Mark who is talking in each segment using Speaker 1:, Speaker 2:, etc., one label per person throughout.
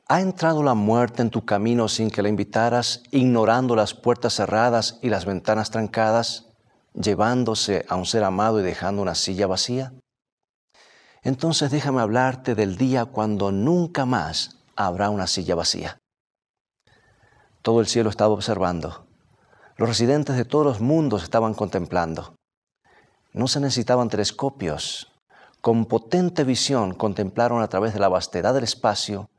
Speaker 1: ¿Ha entrado la muerte en tu camino sin que la invitaras, ignorando las puertas cerradas y las ventanas trancadas, llevándose a un ser amado y dejando una silla vacía? Entonces déjame hablarte del día cuando nunca más habrá una silla vacía. Todo el cielo estaba observando. Los residentes de todos los mundos estaban contemplando. No se necesitaban telescopios. Con potente visión contemplaron a través de la vastedad del espacio,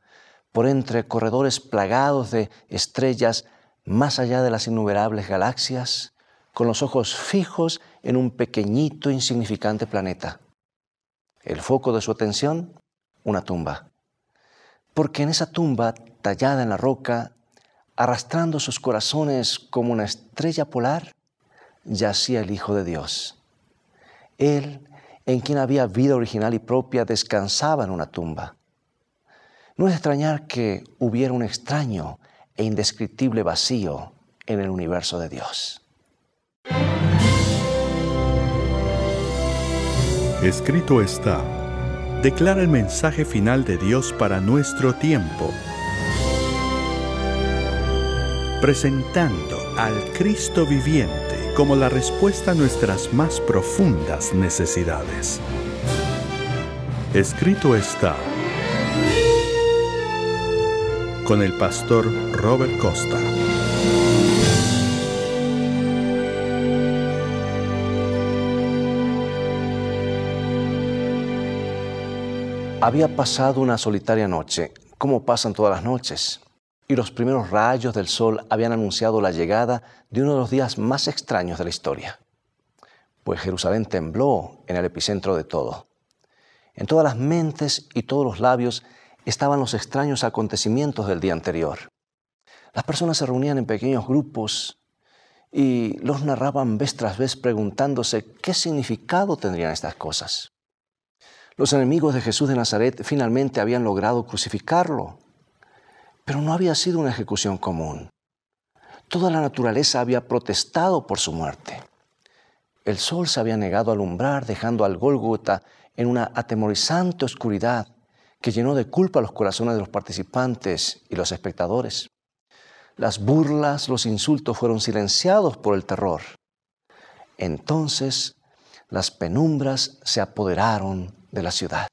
Speaker 1: por entre corredores plagados de estrellas, más allá de las innumerables galaxias, con los ojos fijos en un pequeñito, insignificante planeta. El foco de su atención, una tumba. Porque en esa tumba, tallada en la roca, arrastrando sus corazones como una estrella polar, yacía el Hijo de Dios. Él, en quien había vida original y propia, descansaba en una tumba. No es de extrañar que hubiera un extraño e indescriptible vacío en el universo de Dios.
Speaker 2: Escrito está: declara el mensaje final de Dios para nuestro tiempo, presentando al Cristo viviente como la respuesta a nuestras más profundas necesidades. Escrito está, con el pastor Robert Costa.
Speaker 1: Había pasado una solitaria noche, como pasan todas las noches, y los primeros rayos del sol habían anunciado la llegada de uno de los días más extraños de la historia. Pues Jerusalén tembló en el epicentro de todo. En todas las mentes y todos los labios estaban los extraños acontecimientos del día anterior. Las personas se reunían en pequeños grupos y los narraban vez tras vez preguntándose qué significado tendrían estas cosas. Los enemigos de Jesús de Nazaret finalmente habían logrado crucificarlo, pero no había sido una ejecución común. Toda la naturaleza había protestado por su muerte. El sol se había negado a alumbrar, dejando al Gólgota en una atemorizante oscuridad que llenó de culpa los corazones de los participantes y los espectadores. Las burlas, los insultos fueron silenciados por el terror. Entonces, las penumbras se apoderaron de la ciudad.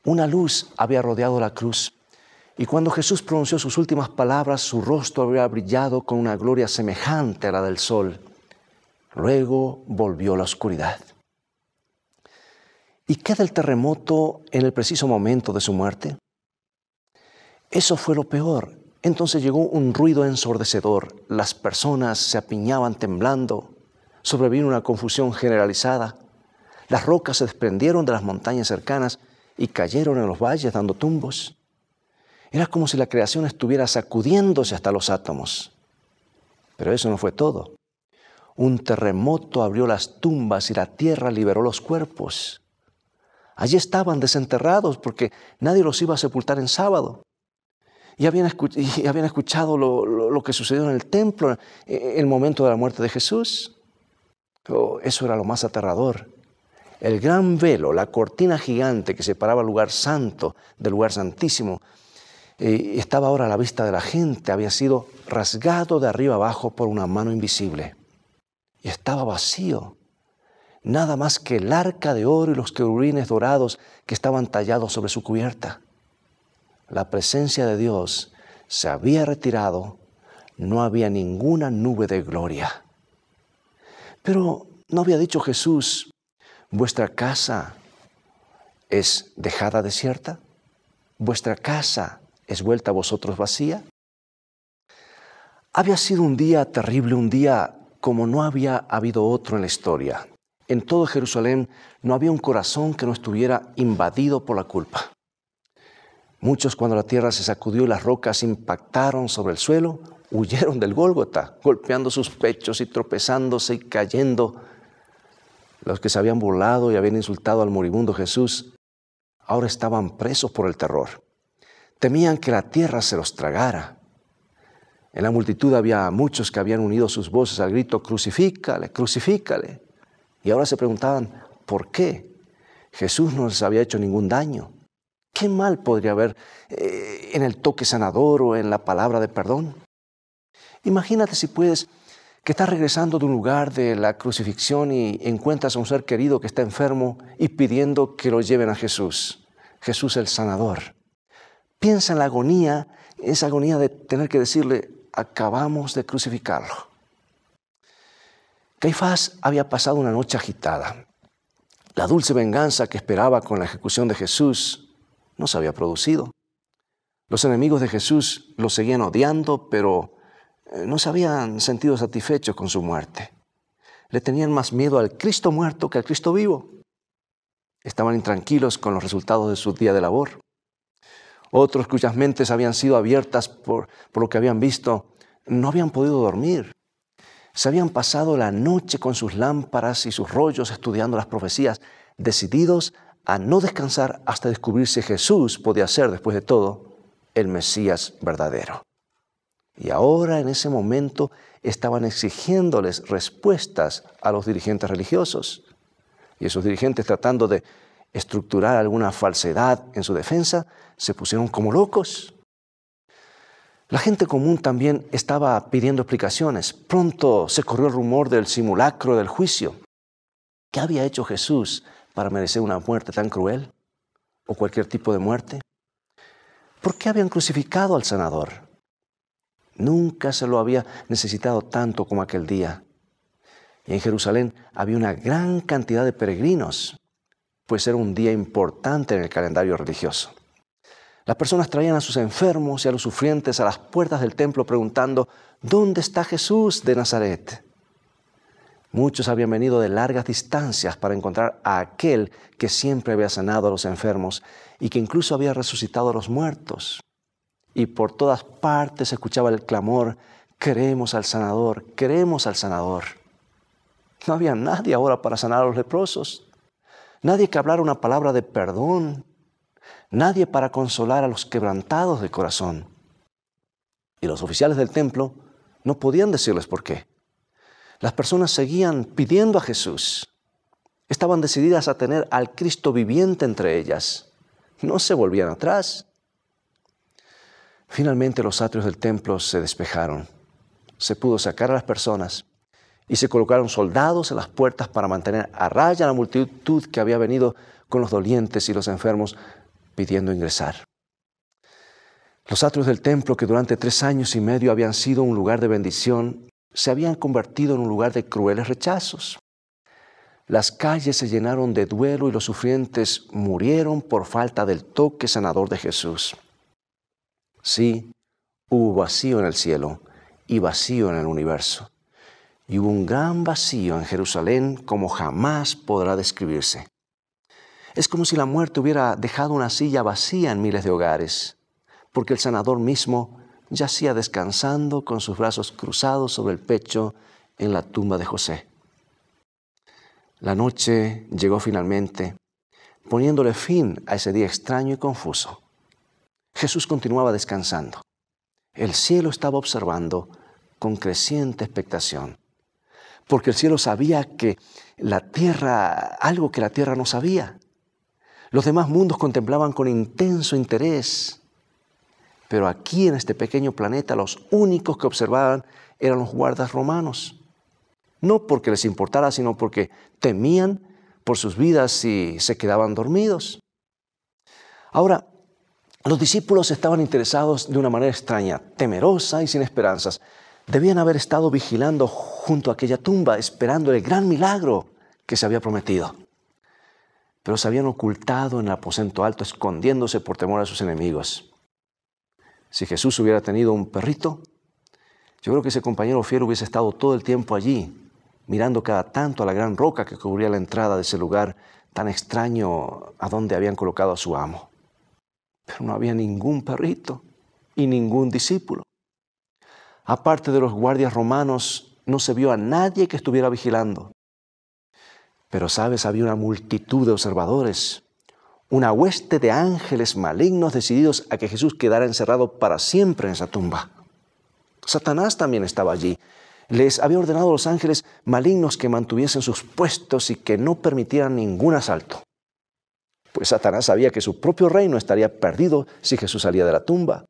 Speaker 1: Una luz había rodeado la cruz, y cuando Jesús pronunció sus últimas palabras, su rostro había brillado con una gloria semejante a la del sol. Luego volvió la oscuridad. ¿Y qué del terremoto en el preciso momento de su muerte? Eso fue lo peor. Entonces llegó un ruido ensordecedor. Las personas se apiñaban temblando. Sobrevino una confusión generalizada. Las rocas se desprendieron de las montañas cercanas y cayeron en los valles dando tumbos. Era como si la creación estuviera sacudiéndose hasta los átomos. Pero eso no fue todo. Un terremoto abrió las tumbas y la tierra liberó los cuerpos. Allí estaban desenterrados porque nadie los iba a sepultar en sábado. Y habían escuchado lo que sucedió en el templo en el momento de la muerte de Jesús. Oh, eso era lo más aterrador. El gran velo, la cortina gigante que separaba el lugar santo del lugar santísimo, estaba ahora a la vista de la gente. Había sido rasgado de arriba abajo por una mano invisible. Y estaba vacío. Nada más que el arca de oro y los querubines dorados que estaban tallados sobre su cubierta. La presencia de Dios se había retirado. No había ninguna nube de gloria. Pero ¿no había dicho Jesús: vuestra casa es dejada desierta? ¿Vuestra casa es vuelta a vosotros vacía? Había sido un día terrible, un día como no había habido otro en la historia. En todo Jerusalén no había un corazón que no estuviera invadido por la culpa. Muchos, cuando la tierra se sacudió y las rocas impactaron sobre el suelo, huyeron del Gólgota, golpeando sus pechos y tropezándose y cayendo. Los que se habían burlado y habían insultado al moribundo Jesús, ahora estaban presos por el terror. Temían que la tierra se los tragara. En la multitud había muchos que habían unido sus voces al grito: «¡Crucifícale, crucifícale!». Y ahora se preguntaban, ¿por qué? Jesús no les había hecho ningún daño. ¿Qué mal podría haber en el toque sanador o en la palabra de perdón? Imagínate si puedes que estás regresando de un lugar de la crucifixión y encuentras a un ser querido que está enfermo y pidiendo que lo lleven a Jesús. Jesús el sanador. Piensa en la agonía, esa agonía de tener que decirle, acabamos de crucificarlo. Caifás había pasado una noche agitada. La dulce venganza que esperaba con la ejecución de Jesús no se había producido. Los enemigos de Jesús lo seguían odiando, pero no se habían sentido satisfechos con su muerte. Le tenían más miedo al Cristo muerto que al Cristo vivo. Estaban intranquilos con los resultados de su día de labor. Otros cuyas mentes habían sido abiertas por lo que habían visto, no habían podido dormir. Se habían pasado la noche con sus lámparas y sus rollos estudiando las profecías, decididos a no descansar hasta descubrir si Jesús podía ser, después de todo, el Mesías verdadero. Y ahora, en ese momento, estaban exigiéndoles respuestas a los dirigentes religiosos. Y esos dirigentes, tratando de estructurar alguna falsedad en su defensa, se pusieron como locos. La gente común también estaba pidiendo explicaciones. Pronto se corrió el rumor del simulacro del juicio. ¿Qué había hecho Jesús para merecer una muerte tan cruel? ¿O cualquier tipo de muerte? ¿Por qué habían crucificado al sanador? Nunca se lo había necesitado tanto como aquel día. Y en Jerusalén había una gran cantidad de peregrinos, pues era un día importante en el calendario religioso. Las personas traían a sus enfermos y a los sufrientes a las puertas del templo preguntando, ¿dónde está Jesús de Nazaret? Muchos habían venido de largas distancias para encontrar a aquel que siempre había sanado a los enfermos y que incluso había resucitado a los muertos. Y por todas partes se escuchaba el clamor, queremos al sanador, queremos al sanador. No había nadie ahora para sanar a los leprosos, nadie que hablara una palabra de perdón, nadie para consolar a los quebrantados de corazón. Y los oficiales del templo no podían decirles por qué. Las personas seguían pidiendo a Jesús. Estaban decididas a tener al Cristo viviente entre ellas. No se volvían atrás. Finalmente los atrios del templo se despejaron. Se pudo sacar a las personas y se colocaron soldados en las puertas para mantener a raya la multitud que había venido con los dolientes y los enfermos pidiendo ingresar. Los atrios del templo, que durante 3 años y medio habían sido un lugar de bendición, se habían convertido en un lugar de crueles rechazos. Las calles se llenaron de duelo y los sufrientes murieron por falta del toque sanador de Jesús. Sí, hubo vacío en el cielo y vacío en el universo. Y hubo un gran vacío en Jerusalén como jamás podrá describirse. Es como si la muerte hubiera dejado una silla vacía en miles de hogares, porque el sanador mismo yacía descansando con sus brazos cruzados sobre el pecho en la tumba de José. La noche llegó finalmente, poniéndole fin a ese día extraño y confuso. Jesús continuaba descansando. El cielo estaba observando con creciente expectación, porque el cielo sabía que la tierra, algo que la tierra no sabía. Los demás mundos contemplaban con intenso interés, pero aquí en este pequeño planeta los únicos que observaban eran los guardas romanos. No porque les importara, sino porque temían por sus vidas si se quedaban dormidos. Ahora, los discípulos estaban interesados de una manera extraña, temerosa y sin esperanzas. Debían haber estado vigilando junto a aquella tumba, esperando el gran milagro que se había prometido. Pero se habían ocultado en el aposento alto, escondiéndose por temor a sus enemigos. Si Jesús hubiera tenido un perrito, yo creo que ese compañero fiel hubiese estado todo el tiempo allí, mirando cada tanto a la gran roca que cubría la entrada de ese lugar tan extraño a donde habían colocado a su amo. Pero no había ningún perrito y ningún discípulo. Aparte de los guardias romanos, no se vio a nadie que estuviera vigilando. Pero, ¿sabes? Había una multitud de observadores, una hueste de ángeles malignos decididos a que Jesús quedara encerrado para siempre en esa tumba. Satanás también estaba allí. Les había ordenado a los ángeles malignos que mantuviesen sus puestos y que no permitieran ningún asalto. pues Satanás sabía que su propio reino estaría perdido si Jesús salía de la tumba.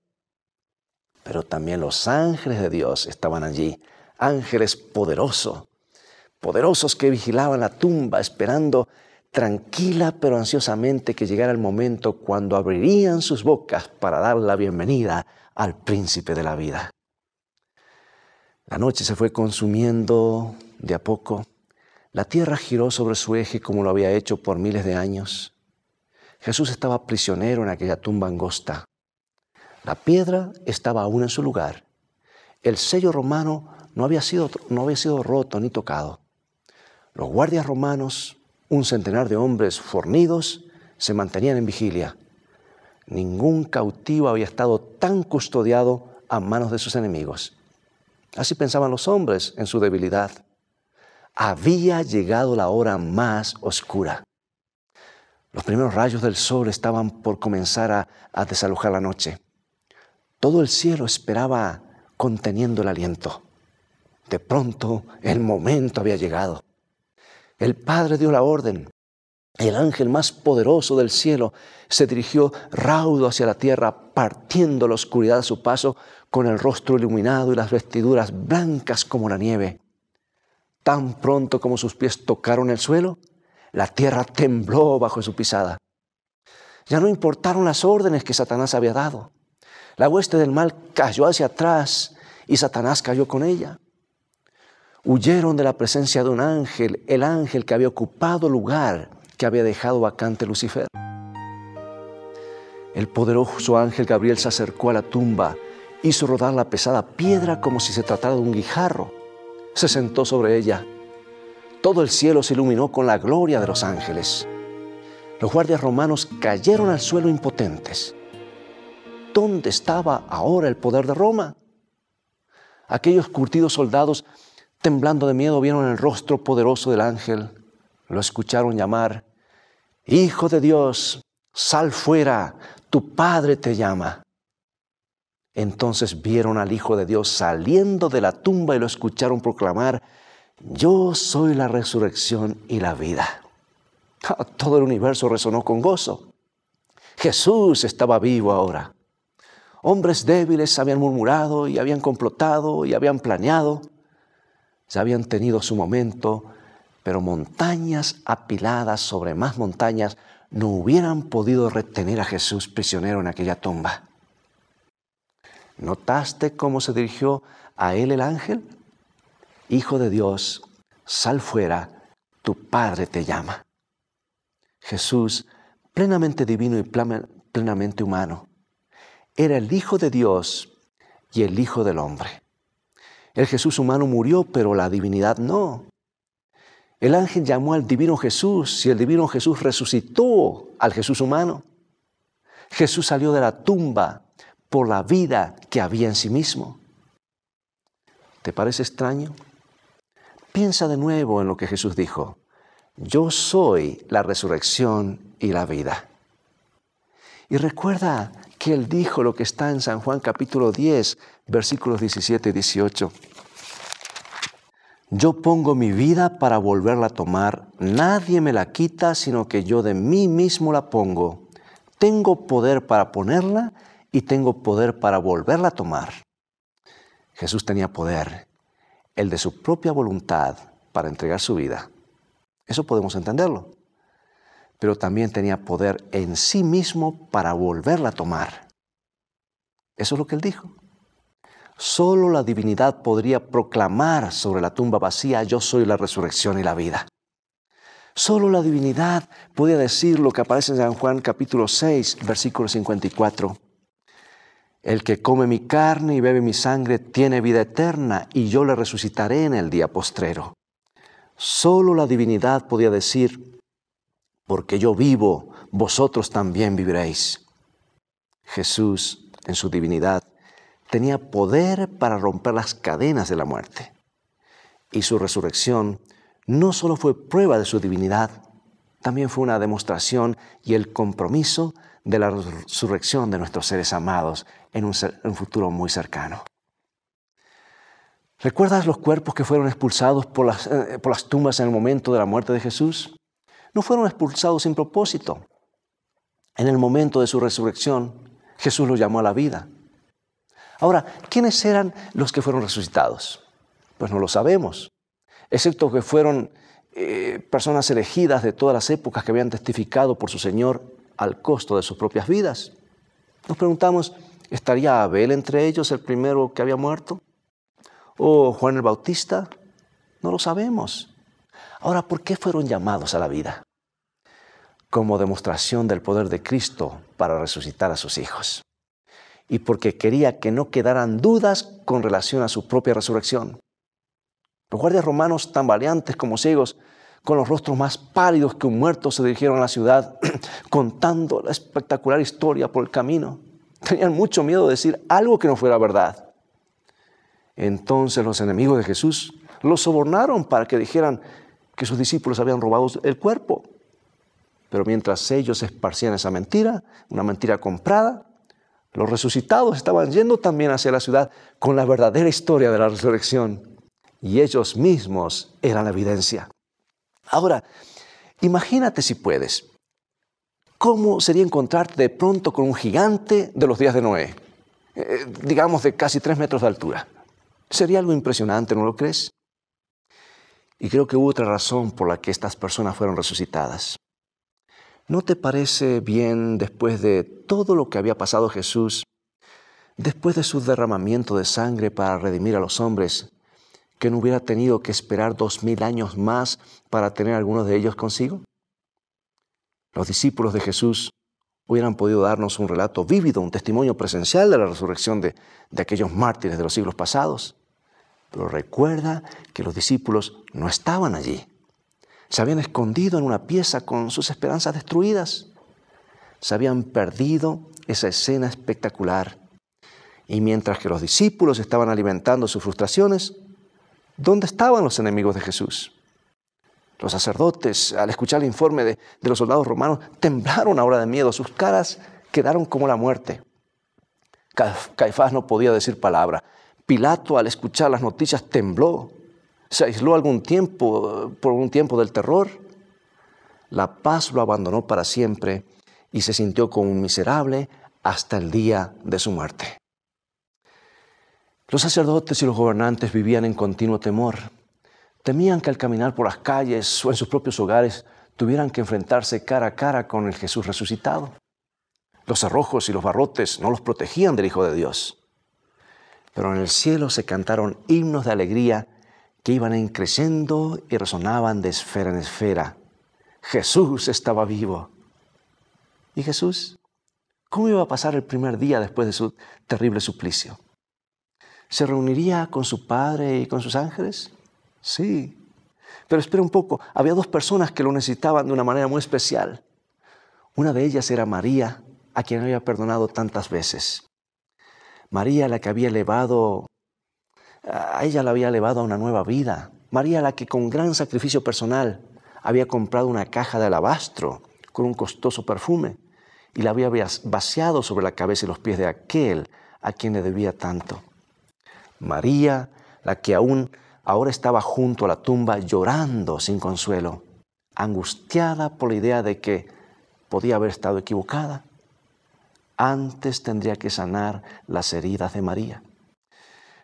Speaker 1: Pero también los ángeles de Dios estaban allí, ángeles poderosos que vigilaban la tumba, esperando tranquila pero ansiosamente que llegara el momento cuando abrirían sus bocas para dar la bienvenida al príncipe de la vida. La noche se fue consumiendo de a poco. La tierra giró sobre su eje como lo había hecho por miles de años. Jesús estaba prisionero en aquella tumba angosta. La piedra estaba aún en su lugar. El sello romano no había sido roto ni tocado. Los guardias romanos, un centenar de hombres fornidos, se mantenían en vigilia. Ningún cautivo había estado tan custodiado a manos de sus enemigos. Así pensaban los hombres en su debilidad. Había llegado la hora más oscura. Los primeros rayos del sol estaban por comenzar a desalojar la noche. Todo el cielo esperaba conteniendo el aliento. De pronto, el momento había llegado. El Padre dio la orden. El ángel más poderoso del cielo se dirigió raudo hacia la tierra, partiendo la oscuridad a su paso, con el rostro iluminado y las vestiduras blancas como la nieve. Tan pronto como sus pies tocaron el suelo, la tierra tembló bajo su pisada. Ya no importaron las órdenes que Satanás había dado. La hueste del mal cayó hacia atrás y Satanás cayó con ella. Huyeron de la presencia de un ángel, el ángel que había ocupado el lugar que había dejado vacante Lucifer. El poderoso ángel Gabriel se acercó a la tumba, hizo rodar la pesada piedra como si se tratara de un guijarro. Se sentó sobre ella. Todo el cielo se iluminó con la gloria de los ángeles. Los guardias romanos cayeron al suelo impotentes. ¿Dónde estaba ahora el poder de Roma? Aquellos curtidos soldados, temblando de miedo, vieron el rostro poderoso del ángel. Lo escucharon llamar: Hijo de Dios, sal fuera, tu Padre te llama. Entonces vieron al Hijo de Dios saliendo de la tumba y lo escucharon proclamar: Yo soy la resurrección y la vida. Todo el universo resonó con gozo. Jesús estaba vivo ahora. Hombres débiles habían murmurado y habían complotado y habían planeado. Ya habían tenido su momento, pero montañas apiladas sobre más montañas no hubieran podido retener a Jesús prisionero en aquella tumba. ¿Notaste cómo se dirigió a él el ángel? Hijo de Dios, sal fuera, tu Padre te llama. Jesús, plenamente divino y plenamente humano, era el Hijo de Dios y el Hijo del hombre. El Jesús humano murió, pero la divinidad no. El ángel llamó al divino Jesús y el divino Jesús resucitó al Jesús humano. Jesús salió de la tumba por la vida que había en sí mismo. ¿Te parece extraño? Piensa de nuevo en lo que Jesús dijo: Yo soy la resurrección y la vida. Y recuerda que Él dijo lo que está en San Juan capítulo 10, versículos 17 y 18. Yo pongo mi vida para volverla a tomar. Nadie me la quita, sino que yo de mí mismo la pongo. Tengo poder para ponerla y tengo poder para volverla a tomar. Jesús tenía poder, el de su propia voluntad, para entregar su vida. Eso podemos entenderlo. Pero también tenía poder en sí mismo para volverla a tomar. Eso es lo que Él dijo. Solo la divinidad podría proclamar sobre la tumba vacía: Yo soy la resurrección y la vida. Solo la divinidad podía decir lo que aparece en San Juan capítulo 6, versículo 54. El que come mi carne y bebe mi sangre tiene vida eterna, y yo le resucitaré en el día postrero. Solo la divinidad podía decir: porque yo vivo, vosotros también viviréis. Jesús, en su divinidad, tenía poder para romper las cadenas de la muerte. Y su resurrección no solo fue prueba de su divinidad, también fue una demostración y el compromiso de la resurrección de nuestros seres amados en un futuro muy cercano. ¿Recuerdas los cuerpos que fueron expulsados por las tumbas en el momento de la muerte de Jesús? No fueron expulsados sin propósito. En el momento de su resurrección, Jesús los llamó a la vida. Ahora, ¿quiénes eran los que fueron resucitados? Pues no lo sabemos, excepto que fueron personas elegidas de todas las épocas que habían testificado por su Señor al costo de sus propias vidas. Nos preguntamos, ¿estaría Abel entre ellos, el primero que había muerto? ¿O Juan el Bautista? No lo sabemos. Ahora, ¿por qué fueron llamados a la vida? Como demostración del poder de Cristo para resucitar a sus hijos. Y porque quería que no quedaran dudas con relación a su propia resurrección. Los guardias romanos, tan valientes como ciegos, con los rostros más pálidos que un muerto, se dirigieron a la ciudad contando la espectacular historia por el camino. Tenían mucho miedo de decir algo que no fuera verdad. Entonces los enemigos de Jesús los sobornaron para que dijeran que sus discípulos habían robado el cuerpo. Pero mientras ellos esparcían esa mentira, una mentira comprada, los resucitados estaban yendo también hacia la ciudad con la verdadera historia de la resurrección. Y ellos mismos eran la evidencia. Ahora, imagínate si puedes, ¿cómo sería encontrarte de pronto con un gigante de los días de Noé? Digamos de casi 3 metros de altura. Sería algo impresionante, ¿no lo crees? Y creo que hubo otra razón por la que estas personas fueron resucitadas. ¿No te parece bien, después de todo lo que había pasado Jesús, después de su derramamiento de sangre para redimir a los hombres, que no hubiera tenido que esperar 2000 años más para tener algunos de ellos consigo? Los discípulos de Jesús hubieran podido darnos un relato vívido, un testimonio presencial de la resurrección de aquellos mártires de los siglos pasados. Pero recuerda que los discípulos no estaban allí. Se habían escondido en una pieza con sus esperanzas destruidas. Se habían perdido esa escena espectacular. Y mientras que los discípulos estaban alimentando sus frustraciones, ¿dónde estaban los enemigos de Jesús? Los sacerdotes, al escuchar el informe de los soldados romanos, temblaron ahora de miedo. Sus caras quedaron como la muerte. Caifás no podía decir palabra. Pilato, al escuchar las noticias, tembló. Se aisló por un tiempo del terror. La paz lo abandonó para siempre y se sintió como un miserable hasta el día de su muerte. Los sacerdotes y los gobernantes vivían en continuo temor. Temían que al caminar por las calles o en sus propios hogares tuvieran que enfrentarse cara a cara con el Jesús resucitado. Los cerrojos y los barrotes no los protegían del Hijo de Dios. Pero en el cielo se cantaron himnos de alegría que iban creciendo y resonaban de esfera en esfera. Jesús estaba vivo. ¿Y Jesús? ¿Cómo iba a pasar el primer día después de su terrible suplicio? ¿Se reuniría con su Padre y con sus ángeles? Sí. Pero espera un poco, había 2 personas que lo necesitaban de una manera muy especial. Una de ellas era María, a quien había perdonado tantas veces. María, la que había elevado, a ella la había elevado a una nueva vida. María, la que con gran sacrificio personal había comprado una caja de alabastro con un costoso perfume y la había vaciado sobre la cabeza y los pies de aquel a quien le debía tanto. María, la que aún ahora estaba junto a la tumba llorando sin consuelo, angustiada por la idea de que podía haber estado equivocada. Antes tendría que sanar las heridas de María.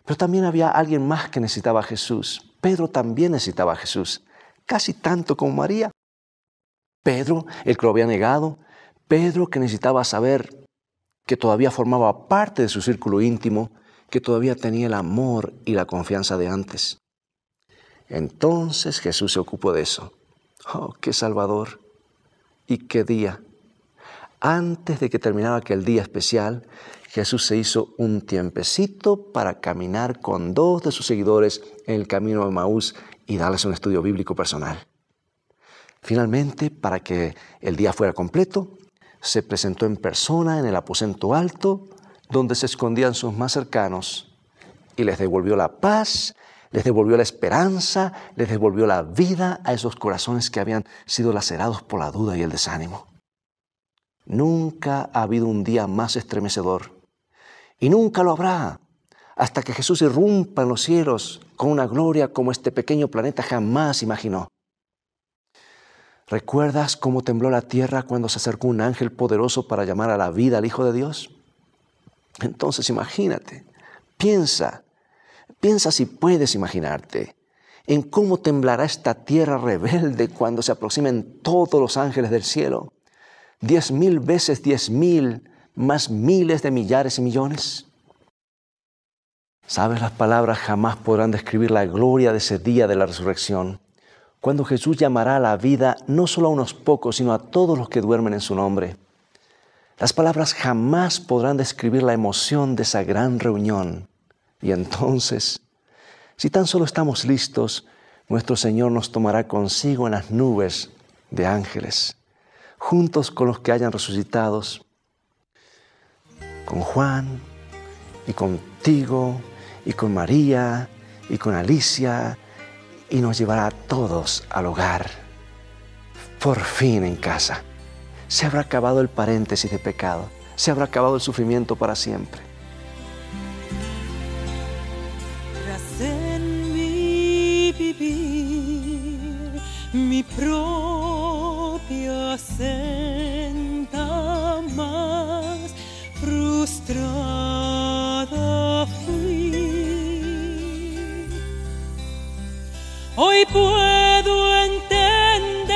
Speaker 1: Pero también había alguien más que necesitaba a Jesús. Pedro también necesitaba a Jesús, casi tanto como María. Pedro, el que lo había negado, Pedro que necesitaba saber que todavía formaba parte de su círculo íntimo, que todavía tenía el amor y la confianza de antes. Entonces Jesús se ocupó de eso. ¡Oh, qué Salvador! ¡Y qué día! Antes de que terminara aquel día especial, Jesús se hizo un tiempecito para caminar con 2 de sus seguidores en el camino de Emaús y darles un estudio bíblico personal. Finalmente, para que el día fuera completo, se presentó en persona en el aposento alto, donde se escondían sus más cercanos, y les devolvió la paz, les devolvió la esperanza, les devolvió la vida a esos corazones que habían sido lacerados por la duda y el desánimo. Nunca ha habido un día más estremecedor, y nunca lo habrá, hasta que Jesús irrumpa en los cielos con una gloria como este pequeño planeta jamás imaginó. ¿Recuerdas cómo tembló la tierra cuando se acercó un ángel poderoso para llamar a la vida al Hijo de Dios? Entonces imagínate, piensa si puedes imaginarte en cómo temblará esta tierra rebelde cuando se aproximen todos los ángeles del cielo. 10,000 veces 10,000, más miles de millares y millones. ¿Sabes? Las palabras jamás podrán describir la gloria de ese día de la resurrección, cuando Jesús llamará a la vida no solo a unos pocos, sino a todos los que duermen en su nombre. Las palabras jamás podrán describir la emoción de esa gran reunión. Y entonces, si tan solo estamos listos, nuestro Señor nos tomará consigo en las nubes de ángeles, juntos con los que hayan resucitado, con Juan y contigo y con María y con Alicia, y nos llevará a todos al hogar. Por fin en casa. Se habrá acabado el paréntesis de pecado. Se habrá acabado el sufrimiento para siempre.
Speaker 3: Tras en mi vivir, mi propia senda más frustrada fui. Hoy puedo entender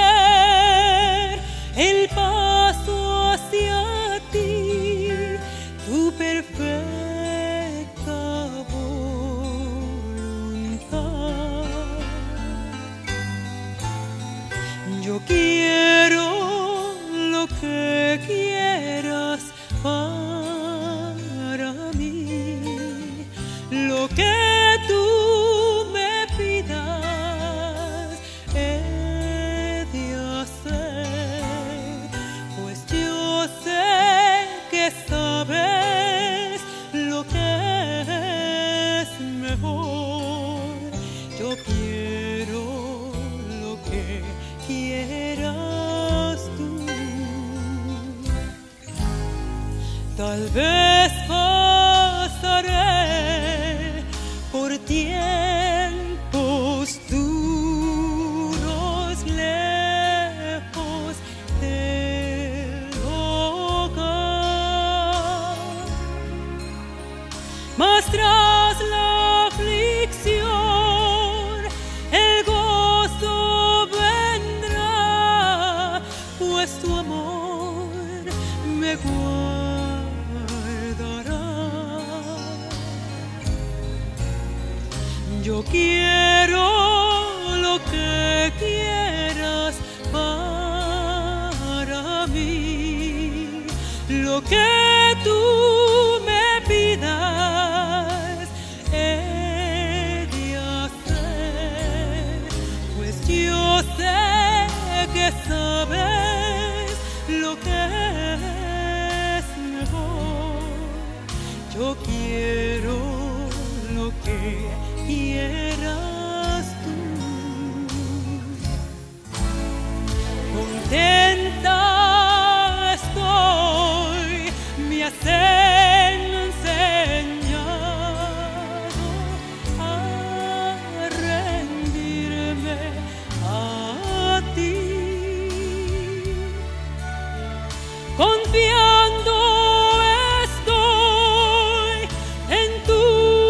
Speaker 3: el paso hacia ti, tu perfecta voluntad. Yo quiero lo que quieras para mí, lo que tú me pidas. Sabes lo que es mejor. Yo quiero lo que quieras tú. Tal vez pasaré por tiempos duros, lejos del hogar, mas tras la aflicción el gozo vendrá, pues tu amor me guardará. Yo quiero lo que quieras para mí, lo que tú me pidas he de hacer, pues yo sé que sabes lo que es mejor. Yo quiero lo que quieras tú. Contenta estoy, me has enseñado a rendirme a ti, confiando estoy en tu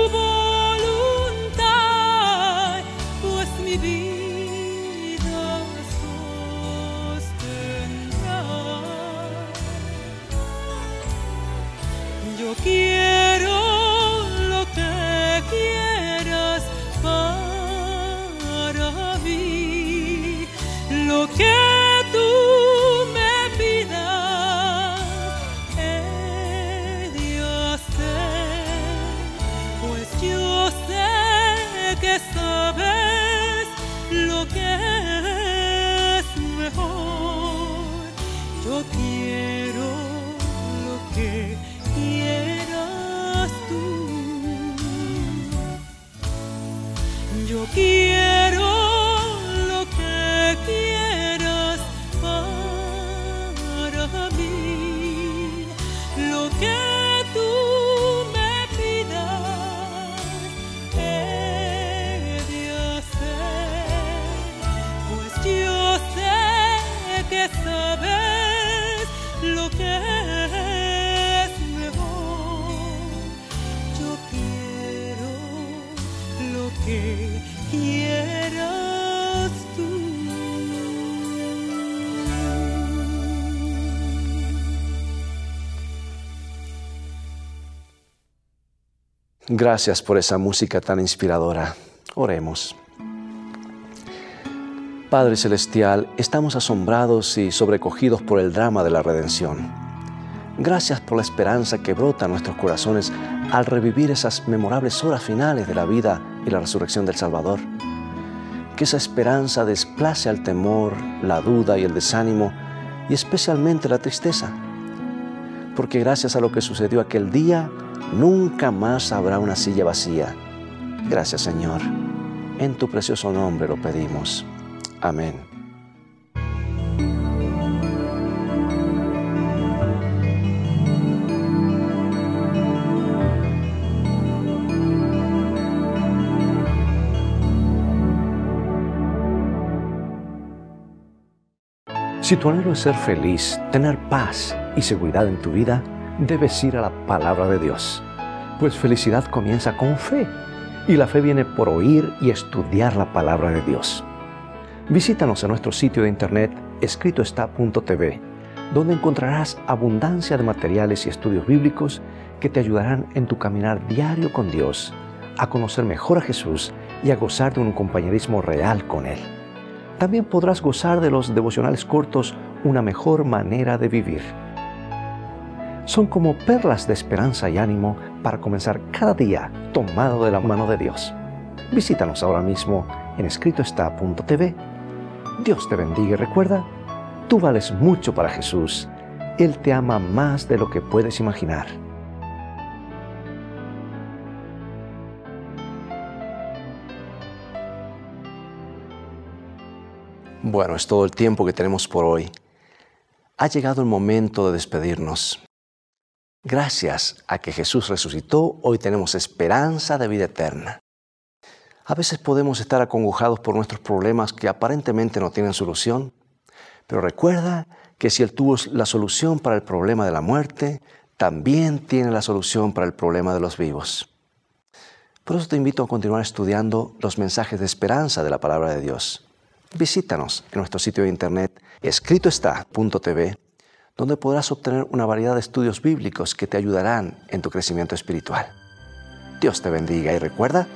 Speaker 3: voluntad. que quieras tú.
Speaker 1: Gracias por esa música tan inspiradora. Oremos. Padre Celestial, estamos asombrados y sobrecogidos por el drama de la redención. Gracias por la esperanza que brota en nuestros corazones al revivir esas memorables horas finales de la vida y la resurrección del Salvador. Que esa esperanza desplace al temor, la duda y el desánimo, y especialmente la tristeza. Porque gracias a lo que sucedió aquel día, nunca más habrá una silla vacía. Gracias, Señor. En tu precioso nombre lo pedimos. Amén. Si tu anhelo es ser feliz, tener paz y seguridad en tu vida, debes ir a la palabra de Dios. Pues felicidad comienza con fe, y la fe viene por oír y estudiar la palabra de Dios. Visítanos en nuestro sitio de internet escritoestá.tv, donde encontrarás abundancia de materiales y estudios bíblicos que te ayudarán en tu caminar diario con Dios, a conocer mejor a Jesús y a gozar de un compañerismo real con Él. También podrás gozar de los devocionales cortos Una mejor manera de vivir. Son como perlas de esperanza y ánimo para comenzar cada día tomado de la mano de Dios. Visítanos ahora mismo en escritoestá.tv. Dios te bendiga y recuerda, tú vales mucho para Jesús. Él te ama más de lo que puedes imaginar. Bueno, es todo el tiempo que tenemos por hoy. Ha llegado el momento de despedirnos. Gracias a que Jesús resucitó, hoy tenemos esperanza de vida eterna. A veces podemos estar acongojados por nuestros problemas que aparentemente no tienen solución, pero recuerda que si Él tuvo la solución para el problema de la muerte, también tiene la solución para el problema de los vivos. Por eso te invito a continuar estudiando los mensajes de esperanza de la palabra de Dios. Visítanos en nuestro sitio de internet escritoestá.tv, donde podrás obtener una variedad de estudios bíblicos que te ayudarán en tu crecimiento espiritual. Dios te bendiga y recuerda,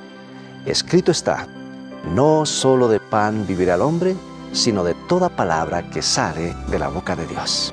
Speaker 1: escrito está, no solo de pan vivirá el hombre, sino de toda palabra que sale de la boca de Dios.